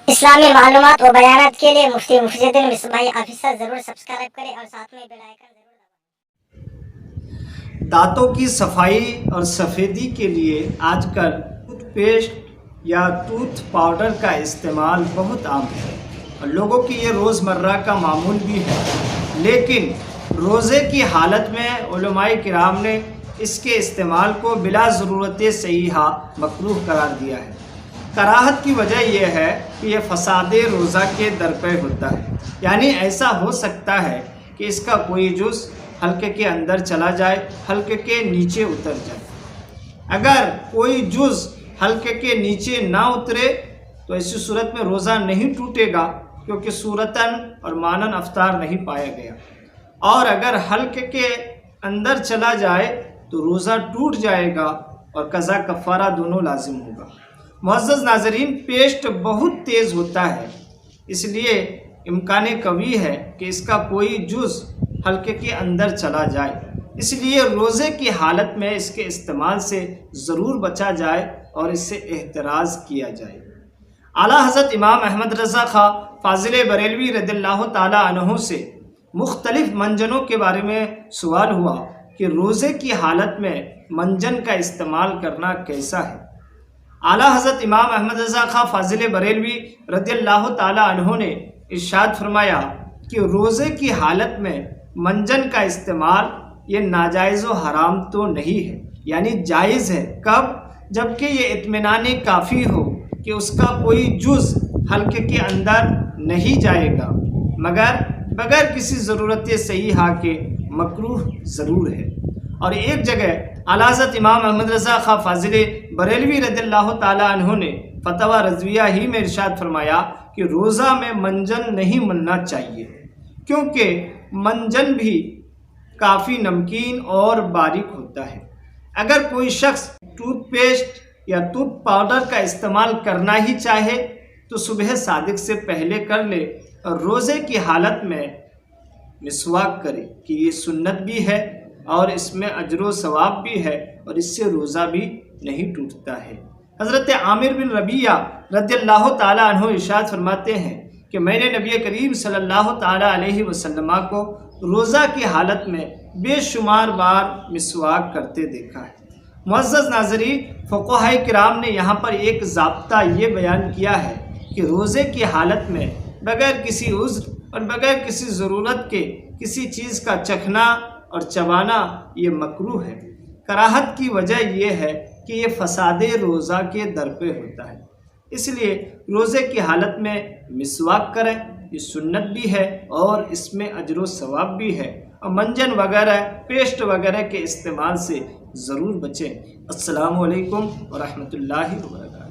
اسلامی معلومات و بیانات کے لیے مفتی محی الدین مصباحی آفیسر ضرور سبسکرائب کریں اور ساتھ میں بیل آئیکن ضرور دبائیں۔ دانتوں کی صفائی اور سفیدی کے لیے آج کل ٹوتھ پیسٹ یا ٹوتھ پاؤڈر کا استعمال بہت عام ہے اور لوگوں کی یہ روزمرہ کا معمول بھی ہے، لیکن روزے کی حالت میں علماء کرام نے اس کے استعمال کو بلا ضرورت صحیحہ مکروہ قرار دیا ہے۔ کراہت کی وجہ یہ ہے کہ یہ فساد روزہ کے درپے ہوتا ہے، یعنی ایسا ہو سکتا ہے کہ اس کا کوئی جز حلقے کے اندر چلا جائے، حلقے کے نیچے اتر جائے۔ اگر کوئی جز حلقے کے نیچے نہ اترے تو ایسی صورت میں روزہ نہیں ٹوٹے گا، کیونکہ صورتاً اور مانن افطار نہیں پایا گیا، اور اگر حلقے کے اندر چلا جائے تو روزہ ٹوٹ جائے گا اور قضا کفارہ دونوں لازم ہوگا۔ معزز ناظرین، پیسٹ بہت تیز ہوتا ہے، اس لیے امکان قوی ہے کہ اس کا کوئی جز حلقے کے اندر چلا جائے، اس لیے روزے کی حالت میں اس کے استعمال سے ضرور بچا جائے اور اس سے احتراز کیا جائے۔ اعلیٰ حضرت امام احمد رضا خاں فاضل بریلوی رضی اللہ تعالی عنہ سے مختلف منجنوں کے بارے میں سوال ہوا کہ روزے کی حالت میں منجن کا استعمال کرنا کیسا ہے۔ اعلیٰ حضرت امام احمد رضا خاں فاضل بریلوی رضی اللہ تعالی عنہ نے ارشاد فرمایا کہ روزے کی حالت میں منجن کا استعمال یہ ناجائز و حرام تو نہیں ہے، یعنی جائز ہے۔ کب؟ جبکہ یہ اطمینان کافی ہو کہ اس کا کوئی جز حلقے کے اندر نہیں جائے گا، مگر بغیر کسی ضرورت صحیحہ کے مکروہ ضرور ہے۔ اور ایک جگہ اعلیٰ حضرت امام احمد رضا خاں فاضل بریلوی رضی اللہ تعالی عنہ نے فتویٰ رضویہ ہی میں ارشاد فرمایا کہ روزہ میں منجن نہیں ملنا چاہیے، کیونکہ منجن بھی کافی نمکین اور باریک ہوتا ہے۔ اگر کوئی شخص ٹوتھ پیسٹ یا ٹوتھ پاؤڈر کا استعمال کرنا ہی چاہے تو صبح صادق سے پہلے کر لے اور روزے کی حالت میں مسواک کرے، کہ یہ سنت بھی ہے اور اس میں اجر و ثواب بھی ہے اور اس سے روزہ بھی نہیں ٹوٹتا ہے۔ حضرت عامر بن ربیعہ رضی اللہ تعالی عنہ ارشاد فرماتے ہیں کہ میں نے نبی کریم صلی اللہ تعالی علیہ وسلم کو روزہ کی حالت میں بے شمار بار مسواک کرتے دیکھا ہے۔ معزز ناظرین، فقہاء کرام نے یہاں پر ایک ضابطہ یہ بیان کیا ہے کہ روزے کی حالت میں بغیر کسی عذر اور بغیر کسی ضرورت کے کسی چیز کا چکھنا اور چبانا یہ مکروہ ہے۔ کراہت کی وجہ یہ ہے کہ یہ فساد روزہ کے درپے ہوتا ہے، اس لیے روزے کی حالت میں مسواک کریں، یہ سنت بھی ہے اور اس میں اجر و ثواب بھی ہے، اور منجن وغیرہ پیسٹ وغیرہ کے استعمال سے ضرور بچیں۔ السلام علیکم ورحمۃ اللہ وبرکاتہ۔